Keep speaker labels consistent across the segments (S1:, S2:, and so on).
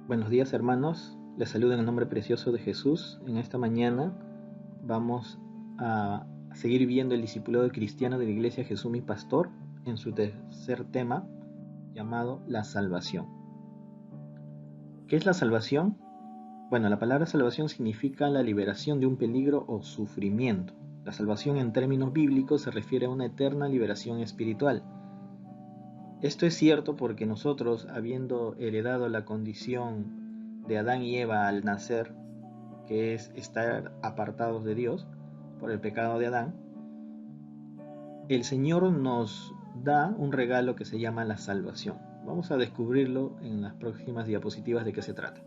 S1: Buenos días, hermanos, les saludo en el nombre precioso de Jesús. En esta mañana vamos a seguir viendo el discipulado cristiano de la Iglesia Jesús mi Pastor en su tercer tema llamado la salvación. ¿Qué es la salvación? Bueno, la palabra salvación significa la liberación de un peligro o sufrimiento. La salvación en términos bíblicos se refiere a una eterna liberación espiritual. Esto es cierto porque nosotros, habiendo heredado la condición de Adán y Eva al nacer, que es estar apartados de Dios por el pecado de Adán, el Señor nos da un regalo que se llama la salvación. Vamos a descubrirlo en las próximas diapositivas de qué se trata.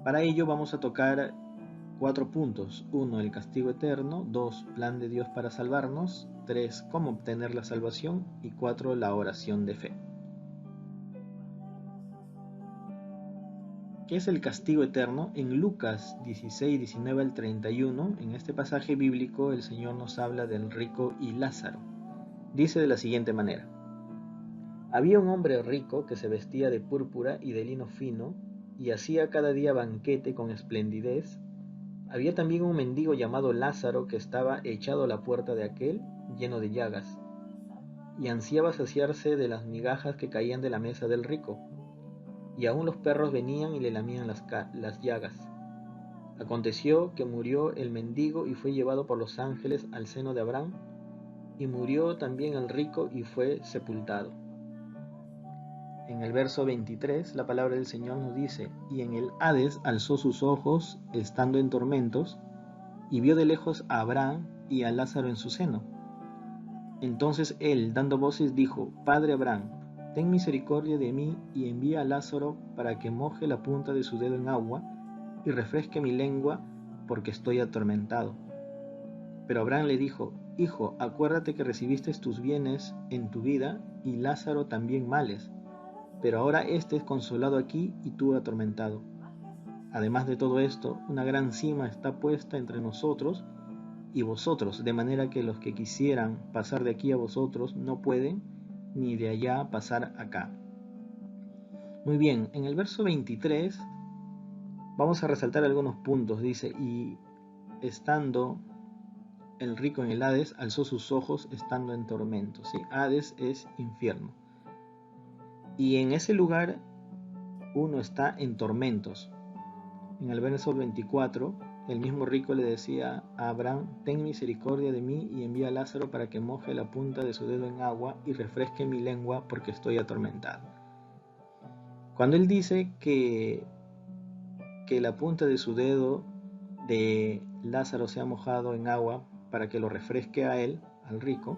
S1: Para ello vamos a tocar 4 puntos. 1. El castigo eterno. 2. Plan de Dios para salvarnos. 3. Cómo obtener la salvación. Y 4. La oración de fe. ¿Qué es el castigo eterno? En Lucas 16, 19 al 31, en este pasaje bíblico el Señor nos habla del rico y Lázaro. Dice de la siguiente manera: había un hombre rico que se vestía de púrpura y de lino fino y hacía cada día banquete con esplendidez. Había también un mendigo llamado Lázaro que estaba echado a la puerta de aquel, lleno de llagas, y ansiaba saciarse de las migajas que caían de la mesa del rico, y aún los perros venían y le lamían las llagas. Aconteció que murió el mendigo y fue llevado por los ángeles al seno de Abraham, y murió también el rico y fue sepultado. En el verso 23, la palabra del Señor nos dice: y en el Hades alzó sus ojos, estando en tormentos, y vio de lejos a Abraham y a Lázaro en su seno. Entonces él, dando voces, dijo: Padre Abraham, ten misericordia de mí y envía a Lázaro para que moje la punta de su dedo en agua y refresque mi lengua, porque estoy atormentado. Pero Abraham le dijo: Hijo, acuérdate que recibiste tus bienes en tu vida y Lázaro también males, pero ahora éste es consolado aquí y tú atormentado. Además de todo esto, una gran sima está puesta entre nosotros y vosotros, de manera que los que quisieran pasar de aquí a vosotros no pueden, ni de allá pasar acá. Muy bien, en el verso 23 vamos a resaltar algunos puntos. Dice: y estando el rico en el Hades, alzó sus ojos estando en tormento. ¿Sí? Hades es infierno. Y en ese lugar uno está en tormentos. En el verso 24, el mismo rico le decía a Abraham: ten misericordia de mí y envía a Lázaro para que moje la punta de su dedo en agua y refresque mi lengua, porque estoy atormentado. Cuando él dice que la punta de su dedo de Lázaro sea mojado en agua para que lo refresque a él, al rico,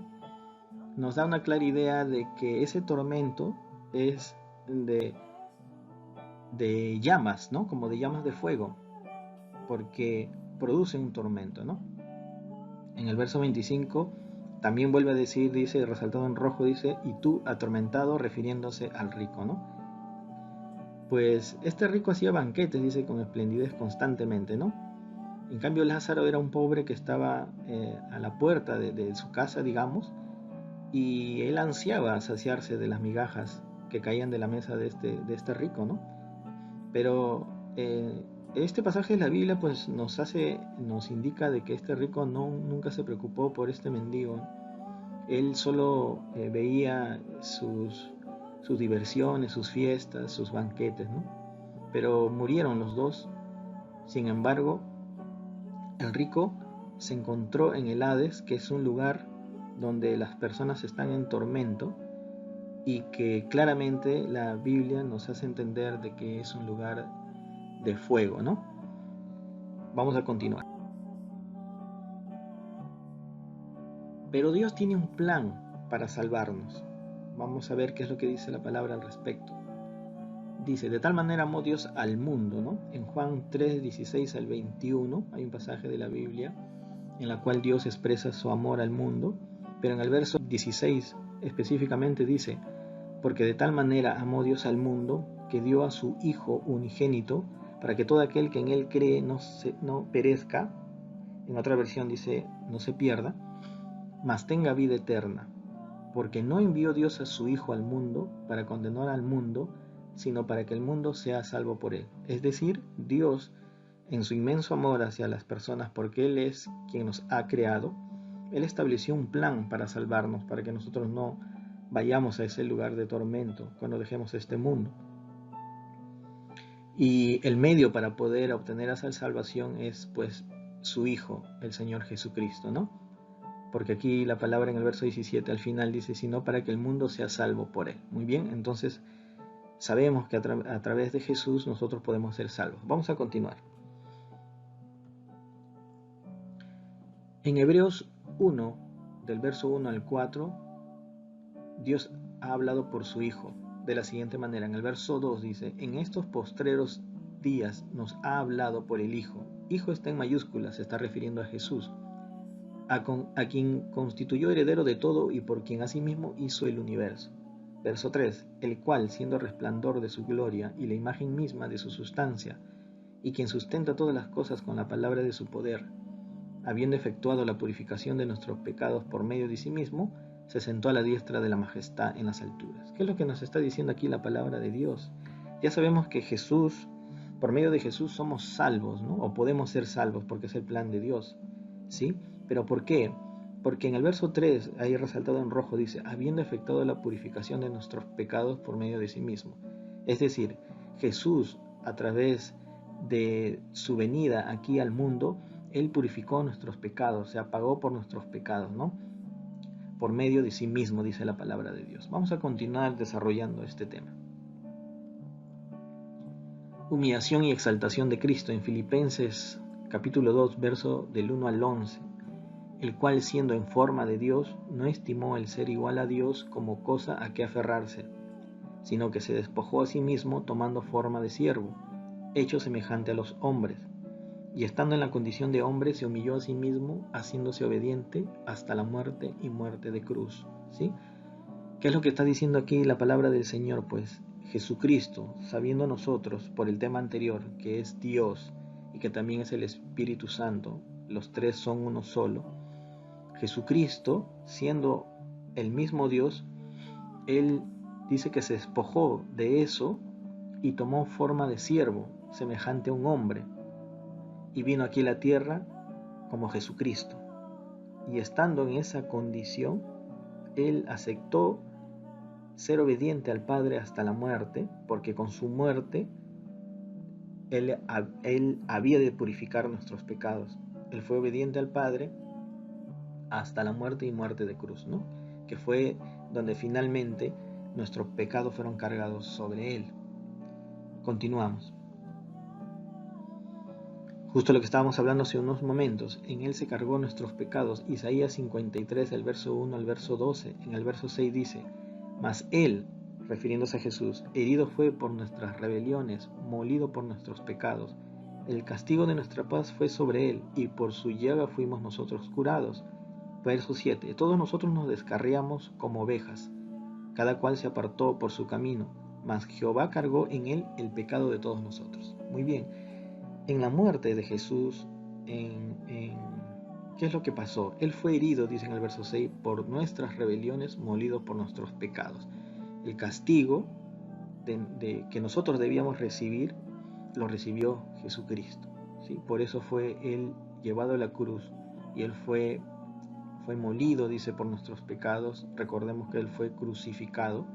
S1: nos da una clara idea de que ese tormento es de llamas, ¿no? Como de llamas de fuego, porque produce un tormento, ¿no? En el verso 25 también vuelve a decir, dice, resaltado en rojo, dice: y tú atormentado, refiriéndose al rico, ¿no? Pues este rico hacía banquetes, dice, con esplendidez constantemente, ¿no? En cambio Lázaro era un pobre que estaba a la puerta de su casa, digamos, y él ansiaba saciarse de las migajas que caían de la mesa de este rico, ¿no? Pero este pasaje de la Biblia pues nos indica de que este rico nunca se preocupó por este mendigo. Él solo veía sus diversiones, sus fiestas, sus banquetes, ¿no? Pero murieron los dos. Sin embargo, el rico se encontró en el Hades, que es un lugar donde las personas están en tormento, y que claramente la Biblia nos hace entender de que es un lugar de fuego, ¿no? Vamos a continuar. Pero Dios tiene un plan para salvarnos. Vamos a ver qué es lo que dice la palabra al respecto. Dice: de tal manera amó Dios al mundo, ¿no? En Juan 3, 16 al 21 hay un pasaje de la Biblia en la cual Dios expresa su amor al mundo, pero en el verso 16 específicamente dice: porque de tal manera amó Dios al mundo, que dio a su Hijo unigénito, para que todo aquel que en él cree no perezca. En otra versión dice: no se pierda, mas tenga vida eterna. Porque no envió Dios a su Hijo al mundo para condenar al mundo, sino para que el mundo sea salvo por él. Es decir, Dios, en su inmenso amor hacia las personas, porque Él es quien nos ha creado, Él estableció un plan para salvarnos, para que nosotros no vayamos a ese lugar de tormento cuando dejemos este mundo. Y el medio para poder obtener esa salvación es pues su Hijo, el Señor Jesucristo, ¿no? Porque aquí la palabra en el verso 17 al final dice, sino para que el mundo sea salvo por él. Muy bien, entonces sabemos que a través de Jesús nosotros podemos ser salvos. Vamos a continuar. En Hebreos 1, del verso 1 al 4, Dios ha hablado por su Hijo de la siguiente manera. En el verso 2 dice, en estos postreros días nos ha hablado por el Hijo. Hijo está en mayúsculas, se está refiriendo a Jesús, a quien constituyó heredero de todo y por quien asimismo hizo el universo. Verso 3, el cual, siendo resplandor de su gloria y la imagen misma de su sustancia, y quien sustenta todas las cosas con la palabra de su poder, habiendo efectuado la purificación de nuestros pecados por medio de sí mismo, se sentó a la diestra de la majestad en las alturas. ¿Qué es lo que nos está diciendo aquí la palabra de Dios? Ya sabemos que Jesús, por medio de Jesús somos salvos, ¿no? O podemos ser salvos porque es el plan de Dios, ¿sí? ¿Pero por qué? Porque en el verso 3, ahí resaltado en rojo, dice, habiendo efectuado la purificación de nuestros pecados por medio de sí mismo. Es decir, Jesús, a través de su venida aquí al mundo, Él purificó nuestros pecados, se pagó por nuestros pecados, ¿no? Por medio de sí mismo, dice la palabra de Dios. Vamos a continuar desarrollando este tema. Humillación y exaltación de Cristo en Filipenses capítulo 2, verso del 1 al 11. El cual, siendo en forma de Dios, no estimó el ser igual a Dios como cosa a que aferrarse, sino que se despojó a sí mismo tomando forma de siervo, hecho semejante a los hombres, y estando en la condición de hombre se humilló a sí mismo, haciéndose obediente hasta la muerte y muerte de cruz. ¿Sí? ¿Qué es lo que está diciendo aquí la palabra del Señor? Pues Jesucristo, sabiendo nosotros por el tema anterior que es Dios y que también es el Espíritu Santo, los tres son uno solo, Jesucristo, siendo el mismo Dios, Él dice que se despojó de eso y tomó forma de siervo, semejante a un hombre, y vino aquí a la tierra como Jesucristo. Y estando en esa condición, Él aceptó ser obediente al Padre hasta la muerte, porque con su muerte Él había de purificar nuestros pecados. Él fue obediente al Padre hasta la muerte y muerte de cruz, ¿no? Que fue donde finalmente nuestros pecados fueron cargados sobre Él. Continuamos. Justo lo que estábamos hablando hace unos momentos, en Él se cargó nuestros pecados. Isaías 53, el verso 1 al verso 12, en el verso 6 dice, mas Él, refiriéndose a Jesús, herido fue por nuestras rebeliones, molido por nuestros pecados. El castigo de nuestra paz fue sobre Él, y por su llaga fuimos nosotros curados. Verso 7, todos nosotros nos descarriamos como ovejas, cada cual se apartó por su camino, mas Jehová cargó en Él el pecado de todos nosotros. Muy bien. En la muerte de Jesús, ¿qué es lo que pasó? Él fue herido, dice en el verso 6, por nuestras rebeliones, molido por nuestros pecados. El castigo que nosotros debíamos recibir, lo recibió Jesucristo, ¿sí? Por eso fue Él llevado a la cruz y Él fue molido, dice, por nuestros pecados. Recordemos que Él fue crucificado.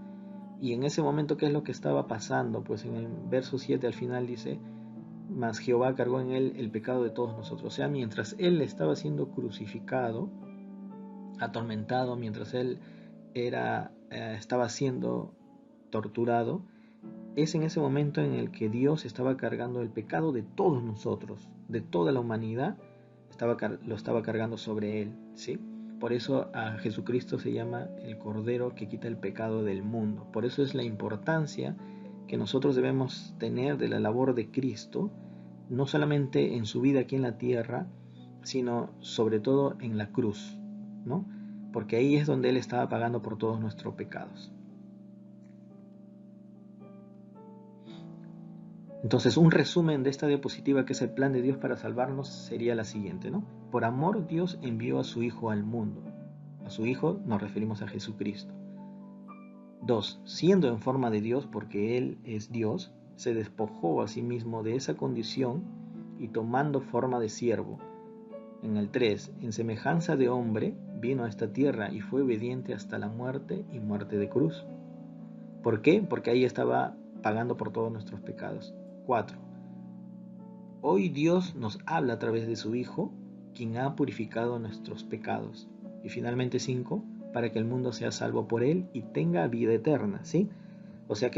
S1: Y en ese momento, ¿qué es lo que estaba pasando? Pues en el verso 7 al final dice, mas Jehová cargó en Él el pecado de todos nosotros. O sea, mientras Él estaba siendo crucificado, atormentado, mientras Él estaba siendo torturado, es en ese momento en el que Dios estaba cargando el pecado de todos nosotros, de toda la humanidad, lo estaba cargando sobre Él, ¿sí? Por eso a Jesucristo se llama el Cordero que quita el pecado del mundo. Por eso es la importancia que nosotros debemos tener de la labor de Cristo, no solamente en su vida aquí en la tierra, sino sobre todo en la cruz, ¿no? Porque ahí es donde Él estaba pagando por todos nuestros pecados. Entonces, un resumen de esta diapositiva, que es el plan de Dios para salvarnos, sería la siguiente, ¿no? Por amor, Dios envió a su Hijo al mundo. a su Hijo nos referimos a Jesucristo. 2. Siendo en forma de Dios, porque Él es Dios, se despojó a sí mismo de esa condición y tomando forma de siervo. En el 3. En semejanza de hombre, vino a esta tierra y fue obediente hasta la muerte y muerte de cruz. ¿Por qué? Porque ahí estaba pagando por todos nuestros pecados. 4. Hoy Dios nos habla a través de su Hijo, quien ha purificado nuestros pecados. Y finalmente 5, para que el mundo sea salvo por Él y tenga vida eterna, ¿sí? O sea,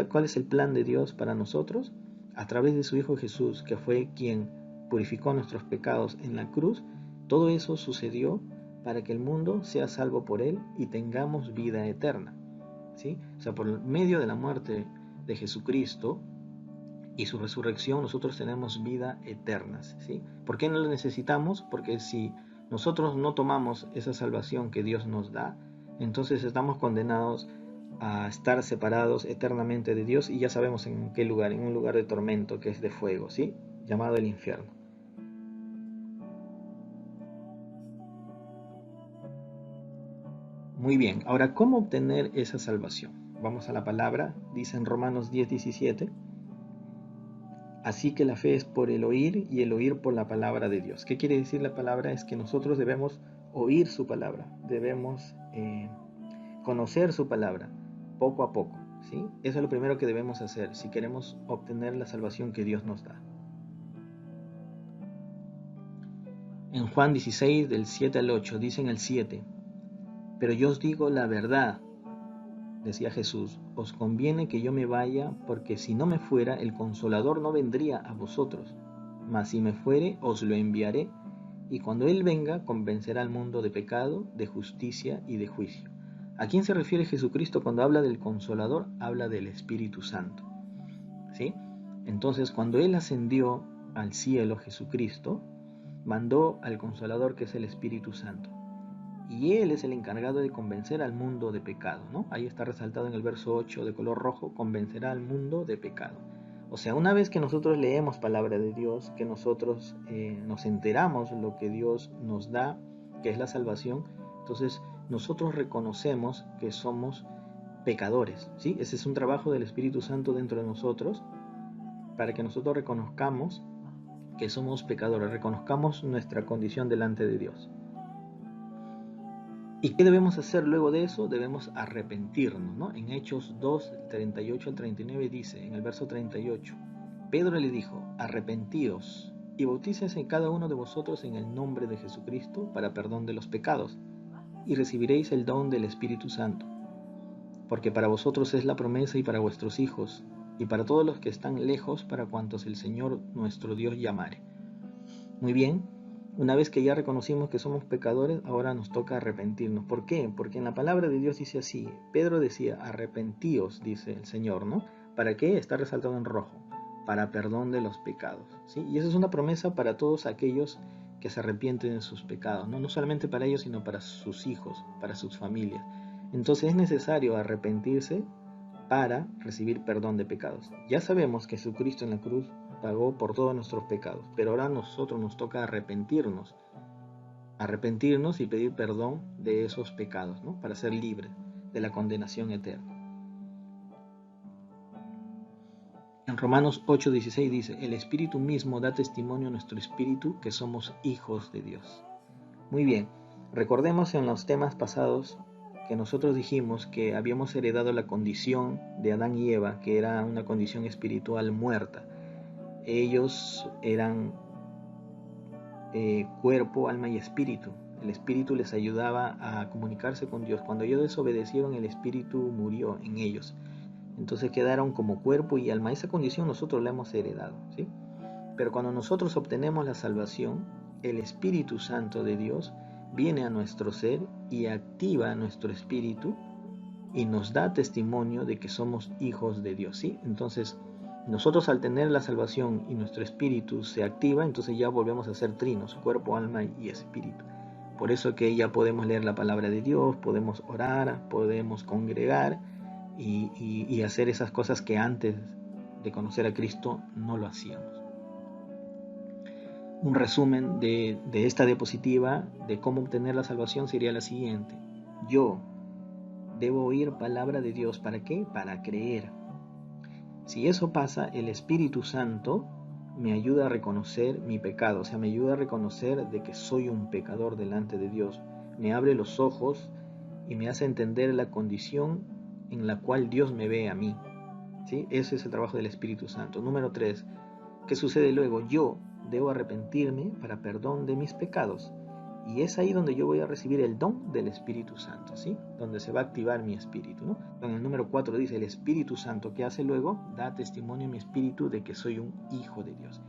S1: ¿cuál es el plan de Dios para nosotros? A través de su Hijo Jesús, que fue quien purificó nuestros pecados en la cruz, todo eso sucedió para que el mundo sea salvo por Él y tengamos vida eterna, ¿sí? O sea, por medio de la muerte de Jesucristo y su resurrección, nosotros tenemos vida eterna, ¿sí? ¿Por qué no lo necesitamos? Porque si nosotros no tomamos esa salvación que Dios nos da, entonces estamos condenados a estar separados eternamente de Dios, y ya sabemos en qué lugar, en un lugar de tormento que es de fuego, ¿sí? Llamado el infierno. Muy bien, ahora, ¿cómo obtener esa salvación? Vamos a la palabra, dice en Romanos 10:17. Así que la fe es por el oír y el oír por la palabra de Dios. ¿Qué quiere decir la palabra? Es que nosotros debemos oír su palabra, debemos conocer su palabra poco a poco, ¿sí? Eso es lo primero que debemos hacer si queremos obtener la salvación que Dios nos da. En Juan 16, del 7 al 8, dice en el 7, pero yo os digo la verdad, decía Jesús, os conviene que yo me vaya, porque si no me fuera, el Consolador no vendría a vosotros, mas si me fuere, os lo enviaré, y cuando Él venga, convencerá al mundo de pecado, de justicia y de juicio. ¿A quién se refiere Jesucristo cuando habla del Consolador? Habla del Espíritu Santo, ¿sí? Entonces, cuando Él ascendió al cielo, Jesucristo mandó al Consolador, que es el Espíritu Santo. Y Él es el encargado de convencer al mundo de pecado, ¿no? Ahí está resaltado en el verso 8 de color rojo, convencerá al mundo de pecado. O sea, una vez que nosotros leemos palabra de Dios, que nosotros nos enteramos lo que Dios nos da, que es la salvación, entonces nosotros reconocemos que somos pecadores, ¿sí? Ese es un trabajo del Espíritu Santo dentro de nosotros, para que nosotros reconozcamos que somos pecadores, reconozcamos nuestra condición delante de Dios. ¿Y qué debemos hacer luego de eso? Debemos arrepentirnos, ¿no? En Hechos 2, 38 al 39 dice, en el verso 38, Pedro le dijo, arrepentíos y bautícense cada uno de vosotros en el nombre de Jesucristo para perdón de los pecados, y recibiréis el don del Espíritu Santo, porque para vosotros es la promesa y para vuestros hijos, y para todos los que están lejos, para cuantos el Señor nuestro Dios llamare. Muy bien. Una vez que ya reconocimos que somos pecadores, ahora nos toca arrepentirnos. ¿Por qué? Porque en la palabra de Dios dice así. Pedro decía, arrepentíos, dice el Señor, ¿no? ¿Para qué? Está resaltado en rojo. Para perdón de los pecados, ¿sí? Y esa es una promesa para todos aquellos que se arrepienten de sus pecados, ¿no? No solamente para ellos, sino para sus hijos, para sus familias. Entonces es necesario arrepentirse para recibir perdón de pecados. Ya sabemos que Jesucristo en la cruz pagó por todos nuestros pecados, pero ahora a nosotros nos toca arrepentirnos y pedir perdón de esos pecados, ¿no? Para ser libres de la condenación eterna. En Romanos 8:16 dice, el Espíritu mismo da testimonio a nuestro espíritu que somos hijos de Dios. Muy bien, recordemos en los temas pasados que nosotros dijimos que habíamos heredado la condición de Adán y Eva, que era una condición espiritual muerta. Ellos eran cuerpo, alma y espíritu. El espíritu les ayudaba a comunicarse con Dios. Cuando ellos desobedecieron, el espíritu murió en ellos. Entonces quedaron como cuerpo y alma. Esa condición nosotros la hemos heredado, ¿sí? Pero cuando nosotros obtenemos la salvación, el Espíritu Santo de Dios viene a nuestro ser y activa nuestro espíritu y nos da testimonio de que somos hijos de Dios, ¿sí? Entonces, nosotros al tener la salvación y nuestro espíritu se activa, entonces ya volvemos a ser trinos, cuerpo, alma y espíritu. Por eso que ya podemos leer la palabra de Dios, podemos orar, podemos congregar y hacer esas cosas que antes de conocer a Cristo no lo hacíamos. Un resumen de esta diapositiva de cómo obtener la salvación sería la siguiente. Yo debo oír palabra de Dios. ¿Para qué? Para creer. Si eso pasa, el Espíritu Santo me ayuda a reconocer mi pecado, o sea, me ayuda a reconocer de que soy un pecador delante de Dios. Me abre los ojos y me hace entender la condición en la cual Dios me ve a mí. ¿Sí? Ese es el trabajo del Espíritu Santo. Número 3. ¿Qué sucede luego? Yo debo arrepentirme para perdón de mis pecados. Y es ahí donde yo voy a recibir el don del Espíritu Santo, ¿sí? Donde se va a activar mi espíritu, ¿no? En el número 4 dice, el Espíritu Santo, ¿qué hace luego? Da testimonio a mi espíritu de que soy un hijo de Dios.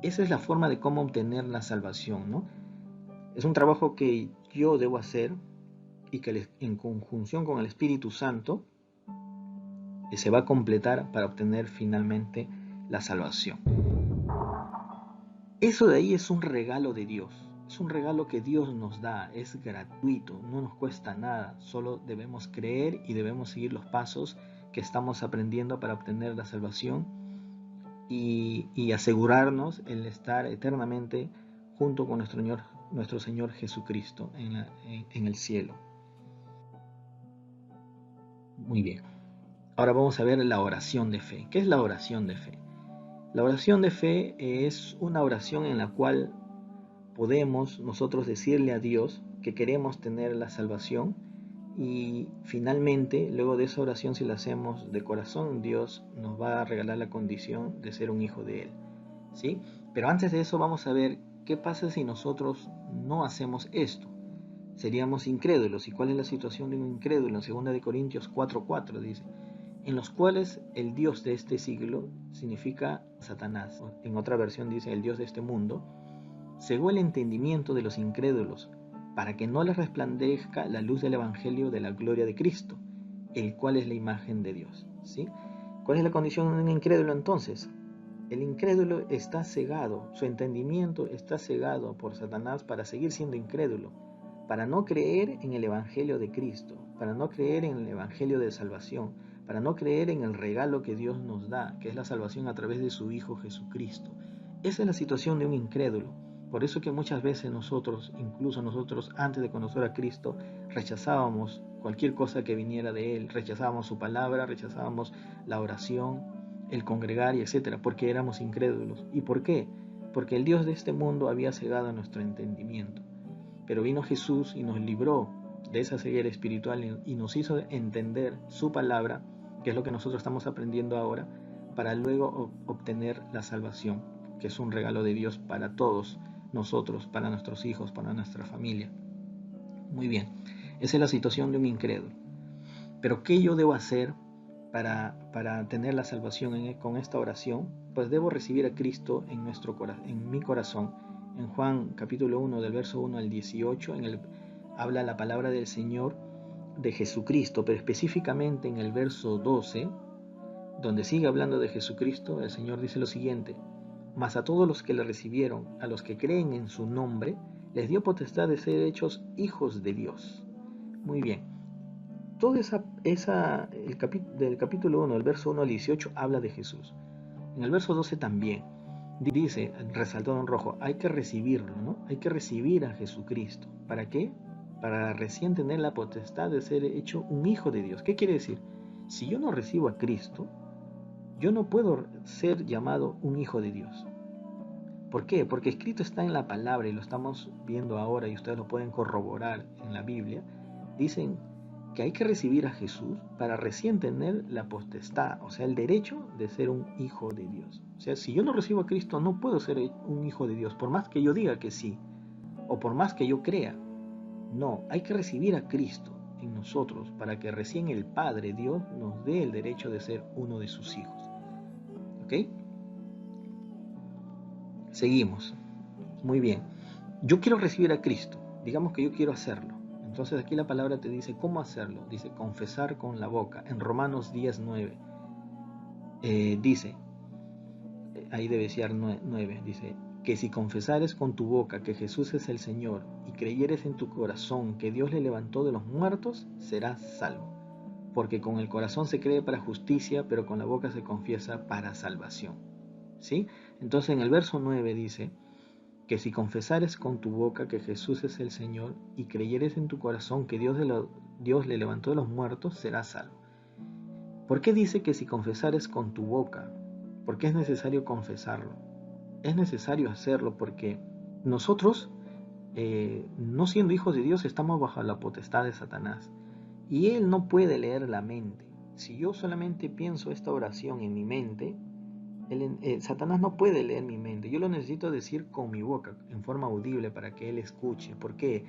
S1: Esa es la forma de cómo obtener la salvación, ¿no? Es un trabajo que yo debo hacer y que en conjunción con el Espíritu Santo se va a completar para obtener finalmente la salvación. Eso de ahí es un regalo de Dios. Es un regalo que Dios nos da, es gratuito, no nos cuesta nada, solo debemos creer y debemos seguir los pasos que estamos aprendiendo para obtener la salvación y asegurarnos el estar eternamente junto con nuestro Señor Jesucristo en el cielo. Muy bien. Ahora vamos a ver la oración de fe. ¿Qué es la oración de fe? La oración de fe es una oración en la cual podemos nosotros decirle a Dios que queremos tener la salvación y finalmente, luego de esa oración, si la hacemos de corazón, Dios nos va a regalar la condición de ser un hijo de Él, ¿sí? Pero antes de eso vamos a ver qué pasa si nosotros no hacemos esto. Seríamos incrédulos. ¿Y cuál es la situación de un incrédulo? En 2 Corintios 4:4 dice, en los cuales el Dios de este siglo significa Satanás. En otra versión dice el Dios de este mundo, cegó el entendimiento de los incrédulos, para que no les resplandezca la luz del Evangelio de la gloria de Cristo, el cual es la imagen de Dios. ¿Sí? ¿Cuál es la condición de un incrédulo entonces? El incrédulo está cegado, su entendimiento está cegado por Satanás para seguir siendo incrédulo, para no creer en el Evangelio de Cristo, para no creer en el Evangelio de salvación, para no creer en el regalo que Dios nos da, que es la salvación a través de su Hijo Jesucristo. Esa es la situación de un incrédulo. Por eso que muchas veces nosotros, incluso nosotros antes de conocer a Cristo, rechazábamos cualquier cosa que viniera de Él, rechazábamos su palabra, rechazábamos la oración, el congregar y etcétera, porque éramos incrédulos. ¿Y por qué? Porque el Dios de este mundo había cegado nuestro entendimiento. Pero vino Jesús y nos libró de esa ceguera espiritual y nos hizo entender su palabra, que es lo que nosotros estamos aprendiendo ahora, para luego obtener la salvación, que es un regalo de Dios para todos nosotros, para nuestros hijos, para nuestra familia. Muy bien, esa es la situación de un incrédulo. Pero ¿qué yo debo hacer para tener la salvación con esta oración? Pues debo recibir a Cristo en mi corazón. En Juan capítulo 1 del verso 1 al 18 habla la palabra del Señor de Jesucristo, pero específicamente en el verso 12, donde sigue hablando de Jesucristo, el Señor dice lo siguiente: mas a todos los que le recibieron, a los que creen en su nombre, les dio potestad de ser hechos hijos de Dios. Muy bien. Todo del capítulo 1, el verso 1 al 18, habla de Jesús. En el verso 12 también dice, resaltado en rojo, hay que recibirlo, ¿no? Hay que recibir a Jesucristo. ¿Para qué? Para recién tener la potestad de ser hecho un hijo de Dios. ¿Qué quiere decir? Si yo no recibo a Cristo, yo no puedo ser llamado un hijo de Dios. ¿Por qué? Porque escrito está en la palabra y lo estamos viendo ahora y ustedes lo pueden corroborar en la Biblia. Dicen que hay que recibir a Jesús para recién tener la potestad, o sea, el derecho de ser un hijo de Dios. O sea, si yo no recibo a Cristo, no puedo ser un hijo de Dios, por más que yo diga que sí, o por más que yo crea. No, hay que recibir a Cristo en nosotros para que recién el Padre, Dios, nos dé el derecho de ser uno de sus hijos. ¿Ok? Seguimos. Muy bien. Yo quiero recibir a Cristo. Digamos que yo quiero hacerlo. Entonces aquí la palabra te dice cómo hacerlo. Dice confesar con la boca. En Romanos 10:9 dice, ahí debe ser 9, dice que si confesares con tu boca que Jesús es el Señor y creyeres en tu corazón que Dios le levantó de los muertos, serás salvo. Porque con el corazón se cree para justicia, pero con la boca se confiesa para salvación. ¿Sí? Entonces en el verso 9 dice que si confesares con tu boca que Jesús es el Señor y creyeres en tu corazón que Dios le levantó de los muertos, serás salvo. ¿Por qué dice que si confesares con tu boca? ¿Por qué es necesario confesarlo? Es necesario hacerlo porque nosotros, no siendo hijos de Dios, estamos bajo la potestad de Satanás. Y él no puede leer la mente. Si yo solamente pienso esta oración en mi mente, Satanás no puede leer mi mente. Yo lo necesito decir con mi boca, en forma audible, para que él escuche. ¿Por qué?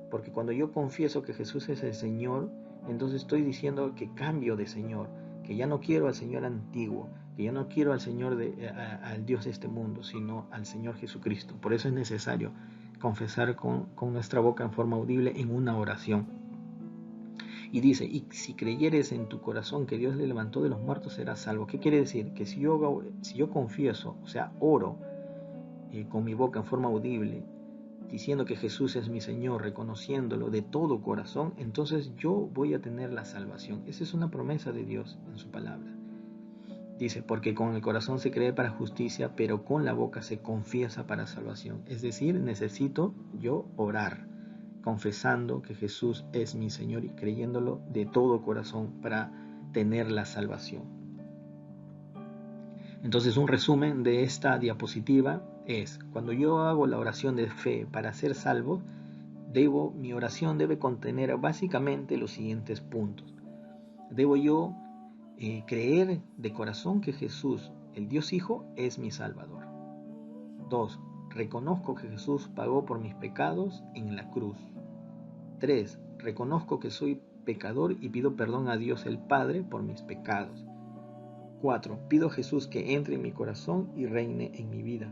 S1: Porque cuando yo confieso que Jesús es el Señor, entonces estoy diciendo que cambio de Señor, que ya no quiero al Señor antiguo, que ya no quiero al Señor al Dios de este mundo, sino al Señor Jesucristo. Por eso es necesario confesar con nuestra boca en forma audible en una oración. Y dice, y si creyeres en tu corazón que Dios le levantó de los muertos, serás salvo. ¿Qué quiere decir? Que si yo confieso, o sea, oro con mi boca en forma audible, diciendo que Jesús es mi Señor, reconociéndolo de todo corazón, entonces yo voy a tener la salvación. Esa es una promesa de Dios en su palabra. Dice, porque con el corazón se cree para justicia, pero con la boca se confiesa para salvación. Es decir, necesito yo orar, confesando que Jesús es mi Señor y creyéndolo de todo corazón para tener la salvación. Entonces, un resumen de esta diapositiva es, cuando yo hago la oración de fe para ser salvo, mi oración debe contener básicamente los siguientes puntos. Debo yo creer de corazón que Jesús, el Dios Hijo, es mi Salvador. 2. Reconozco que Jesús pagó por mis pecados en la cruz. 3. Reconozco que soy pecador y pido perdón a Dios el Padre por mis pecados. 4. Pido a Jesús que entre en mi corazón y reine en mi vida.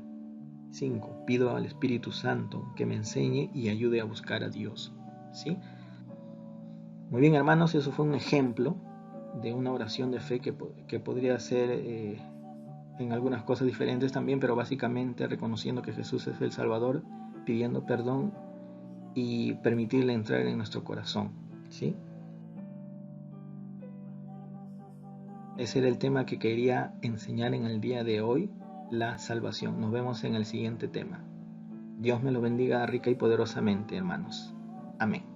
S1: 5. Pido al Espíritu Santo que me enseñe y ayude a buscar a Dios. ¿Sí? Muy bien, hermanos, eso fue un ejemplo de una oración de fe que podría ser en algunas cosas diferentes también, pero básicamente reconociendo que Jesús es el Salvador, pidiendo perdón y permitirle entrar en nuestro corazón. ¿Sí? Ese era el tema que quería enseñar en el día de hoy, la salvación. Nos vemos en el siguiente tema. Dios me lo bendiga rica y poderosamente, hermanos. Amén.